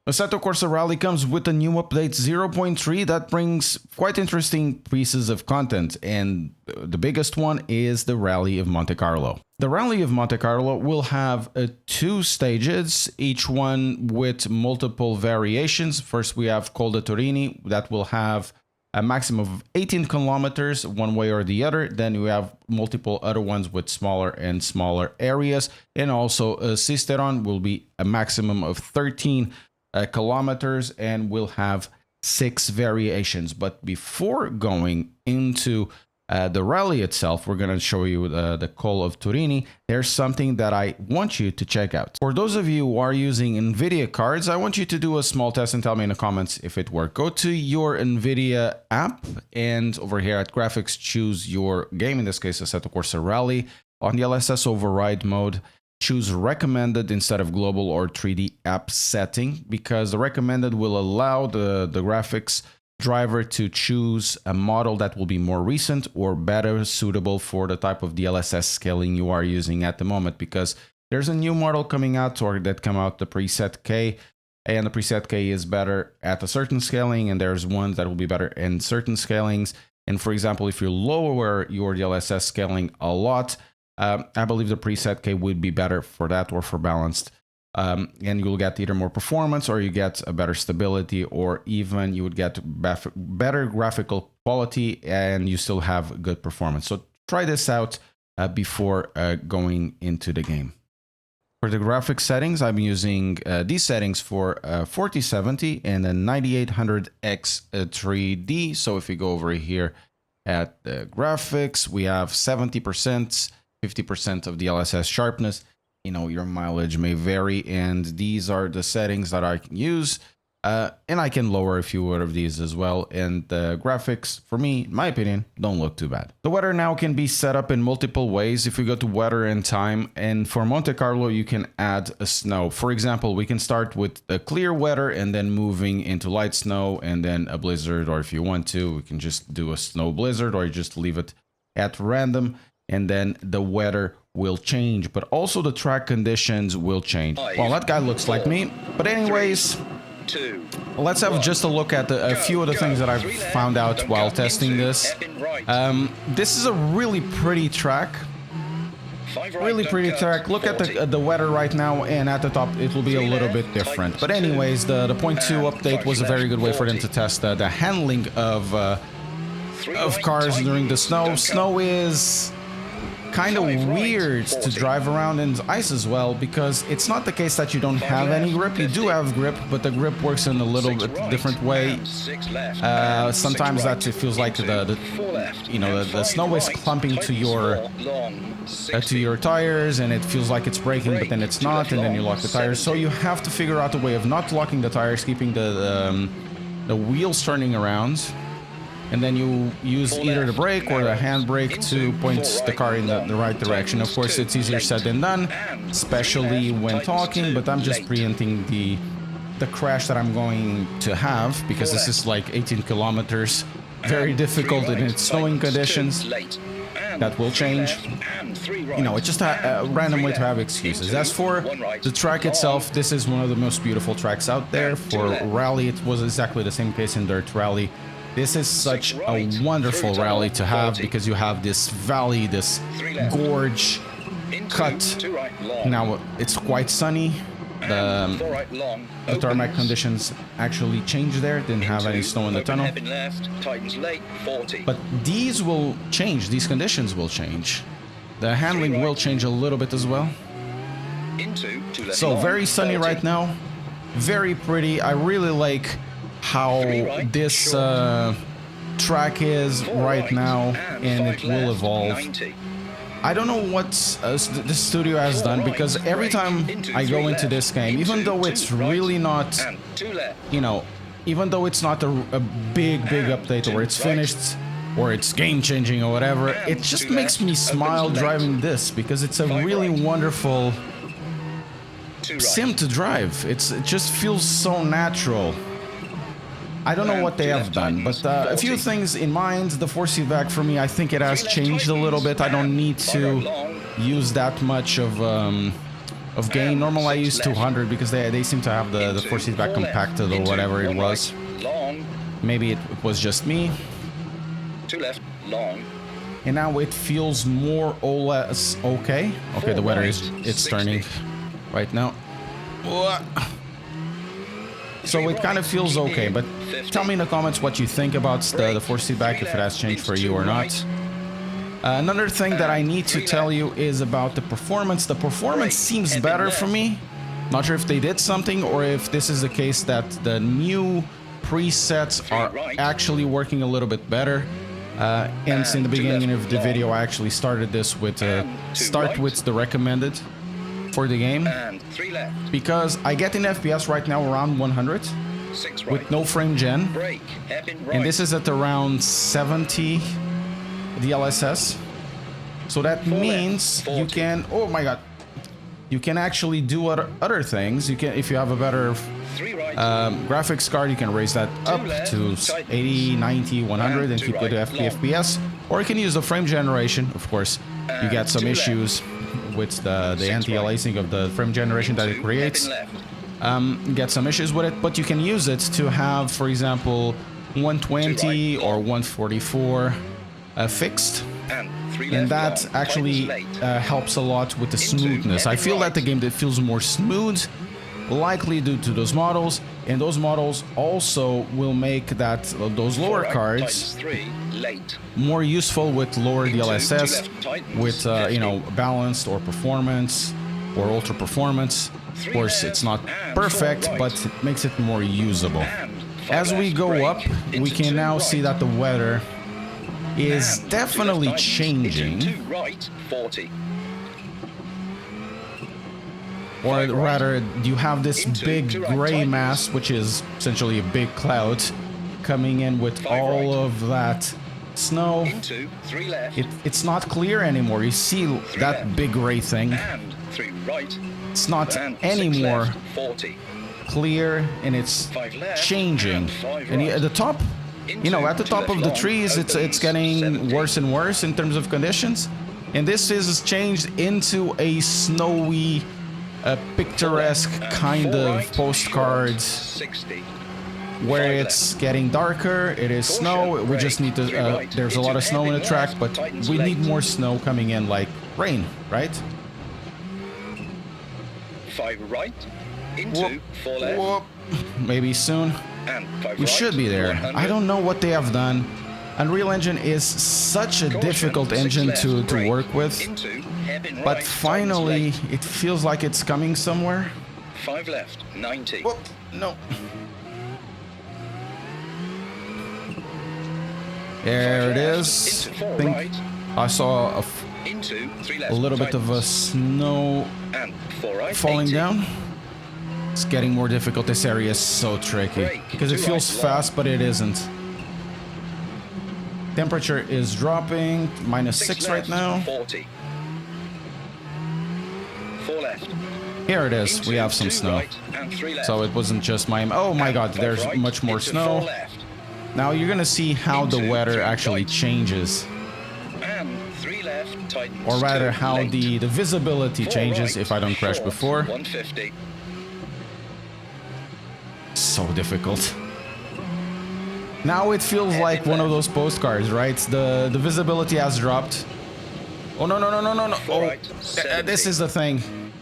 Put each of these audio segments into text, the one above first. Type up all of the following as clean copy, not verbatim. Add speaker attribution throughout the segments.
Speaker 1: Assetto Corsa Rally comes with a new update 0.3 that brings quite interesting pieces of content, and the biggest one is the Rally of Monte Carlo. The Rally of Monte Carlo will have 2 stages, each one with multiple variations. First we have Col de Torini that will have a maximum of 18 kilometers one way or the other. Then we have multiple other ones with smaller and smaller areas, and also Sisteron will be a maximum of 13 kilometers and will have 6 variations. But before going into the rally itself, we're going to show you the Col of Turini. There's something that I want you to check out. For those of you who are using Nvidia cards, I want you to do a small test and tell me in the comments if it worked. Go to your Nvidia app and over here at graphics, choose your game, in this case Assetto Corsa Rally. On the DLSS override mode, choose recommended instead of global or 3D app setting, because the recommended will allow the graphics driver to choose a model that will be more recent or better suitable for the type of DLSS scaling you are using at the moment, because there's a new model coming out, or that come out, the preset K, and the preset K is better at a certain scaling, and there's one that will be better in certain scalings. And for example, if you lower your DLSS scaling a lot, I believe the preset K would be better for that, or for balanced. And you'll get either more performance, or you get a better stability, or even you would get better graphical quality and you still have good performance. So try this out before going into the game. For the graphic settings, I'm using these settings for 4070 and a 9800X 3D. So if we go over here at the graphics, we have 70%, 50% of DLSS sharpness. You know, your mileage may vary, and these are the settings that I can use. And I can lower a few of these as well. And the graphics, for me, in my opinion, don't look too bad. The weather now can be set up in multiple ways. If we go to weather and time, and for Monte Carlo, you can add a snow. For example, we can start with a clear weather and then moving into light snow and then a blizzard. Or if you want to, we can just do a snow blizzard, or you just leave it at random. And then the weather will change, but also the track conditions will change. Well, that guy looks like me. But anyways, let's have just a look at a few of the things that I've found out while testing this. This is a really pretty track. Really pretty track. Look at the weather right now, and at the top it will be a little bit different. But anyways, the 0.2 update was a very good way for them to test the handling of cars during the snow. Snow is kind of weird to drive around in ice as well, because it's not the case that you don't have any grip. You do have grip, but the grip works in a little bit different way. Sometimes that it feels like the snow is clumping to your tires, and it feels like it's braking, but then it's not, and then you lock the tires. So you have to figure out a way of not locking the tires, keeping the wheels turning around. And then you use either the brake or the handbrake to point the car in the right direction. Of course, it's easier said than done, especially when talking, but I'm just preempting the crash that I'm going to have, because this is like 18 kilometers. Very difficult in its snowing conditions. That will change. You know, it's just a random way to have excuses. As for the track itself, this is one of the most beautiful tracks out there. For rally, it was exactly the same case in Dirt Rally. This is such a wonderful rally to have, because you have this valley, this gorge cut. Now it's quite sunny. The tarmac conditions actually changed there. Didn't have any snow in the tunnel. But these will change. These conditions will change. The handling will change a little bit as well. So very sunny right now. Very pretty. I really like how this track is right now, and it will evolve. I don't know what the studio has done, because every time I go into this game, even though it's really not, you know, even though it's not a big update, or it's finished, or it's game-changing or whatever, it just makes me smile driving this, because it's a really wonderful sim to drive. It just feels so natural. I don't know what they have done, but a few things in mind. The force feedback for me, I think it has changed a little bit. I don't need to use that much of of gain. Normally I use 200 because they seem to have the force feedback compacted or whatever it was.
Speaker 2: Long.
Speaker 1: Maybe it was just me.
Speaker 2: 2 left, long.
Speaker 1: And now it feels more or less okay. Okay, the weather is turning right now. So it kind of feels okay, but tell me in the comments what you think about the force feedback, if it has changed for you or not. Another thing that I need to tell you is about the performance. The performance seems better for me. Not sure if they did something or if this is the case that the new presets are actually working a little bit better. And in the beginning of the video, I actually started this with start with the recommended for the game, because I get in FPS right now around 100 with no frame gen, and this is at around 70 DLSS. So that means you can, oh my god, you can actually do other things. You can, if you have a better graphics card, you can raise that up to 80, 90, 100 and keep it at FPS. Or you can use the frame generation. Of course, you get some issues with the anti-aliasing of the frame generation that it creates. Get some issues with it, but you can use it to have, for example, 120 or 144 fixed. And that actually helps a lot with the smoothness. I feel that the game that feels more smooth, likely due to those models, and those models also will make that those lower cards more useful with lower DLSS, with you know, balanced or performance or ultra performance. Of course, it's not perfect, but it makes it more usable. As we go up, we can now see that the weather is definitely changing. Or rather, you have this big gray mass, which is essentially a big cloud, coming in with all of that snow. It's not clear anymore. You see that big gray thing. It's not anymore clear, and it's changing. And at the top, you know, at the top of the trees, it's getting worse and worse in terms of conditions. And this is changed into a snowy, picturesque kind of postcard where it's getting darker. It is snow. We just need to, there's a lot of snow in the track, but we need more snow coming in, like rain, right?
Speaker 2: 5 right, into 4 left.
Speaker 1: Whoop. Maybe soon. We should be there.
Speaker 2: 100.
Speaker 1: I don't know what they have done. Unreal Engine is such a difficult engine to work with, but finally it feels like it's coming somewhere.
Speaker 2: 5 left, 90.
Speaker 1: Whoop. No. There it is. I think I saw a little bit of a snow falling down. It's getting more difficult. This area is so tricky because it feels fast, but it isn't. Temperature is dropping, -6 right now.
Speaker 2: 40. 4 left.
Speaker 1: Here it is. We have some snow. So it wasn't just my... Oh my god, there's much more snow. Now you're gonna see how the weather actually changes.
Speaker 2: And 3 left, tightens.
Speaker 1: Or rather, how the visibility changes if I don't crash before.
Speaker 2: 150.
Speaker 1: So difficult. Now it feels like one of those postcards, right? The visibility has dropped. Oh no no no no no no! Oh, this is the thing.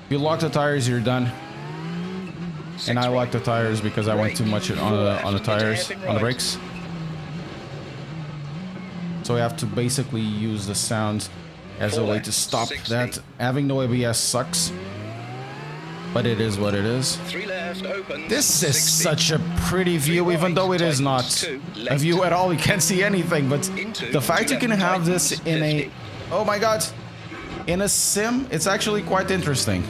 Speaker 1: If you lock the tires, you're done. And I locked the tires because I went too much on the tires, on the brakes. So I have to basically use the sound as a way to stop that. Having no ABS sucks, but it is what it is.
Speaker 2: 3 left, open.
Speaker 1: This is such a pretty view, even though it is not a view at all. You can't see anything, but the fact you can have this in a... Oh my god! In a sim, it's actually quite interesting.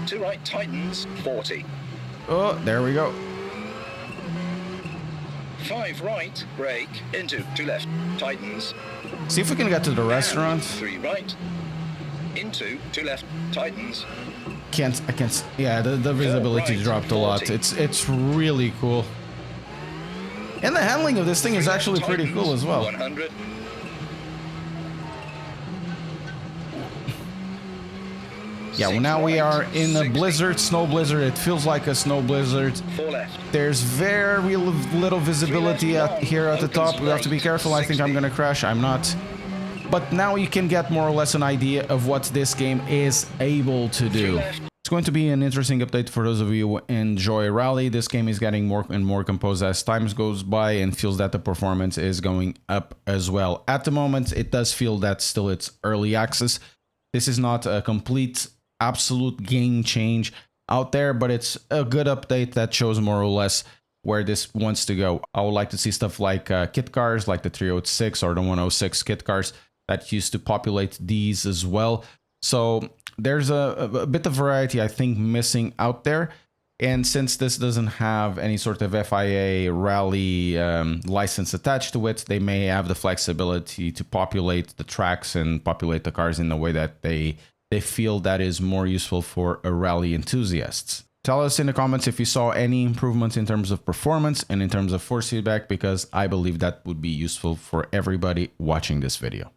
Speaker 2: 2 right, tightens, 40.
Speaker 1: Oh, there we go.
Speaker 2: 5 right, brake, into 2 left, tightens.
Speaker 1: See if we can get to the restaurant.
Speaker 2: 3 right, into 2 left, tightens.
Speaker 1: I can't. Yeah, the visibility dropped a lot. It's really cool. And the handling of this thing is actually pretty cool as well.
Speaker 2: 100.
Speaker 1: Yeah, well, now we are in a blizzard, snow blizzard. It feels like a snow blizzard.
Speaker 2: 4 left.
Speaker 1: There's very little visibility here at the top. We have to be careful. I think I'm gonna crash. I'm not. But now you can get more or less an idea of what this game is able to do. It's going to be an interesting update for those of you who enjoy Rally. This game is getting more and more composed as time goes by and feels that the performance is going up as well. At the moment, it does feel that still it's early access. This is not a complete, absolute game change out there, but it's a good update that shows more or less where this wants to go. I would like to see stuff like kit cars, like the 306 or the 106 kit cars that used to populate these as well. So there's a bit of variety, I think, missing out there. And since this doesn't have any sort of FIA rally license attached to it, they may have the flexibility to populate the tracks and populate the cars in a way that they feel that is more useful for a rally enthusiasts. Tell us in the comments if you saw any improvements in terms of performance and in terms of force feedback, because I believe that would be useful for everybody watching this video.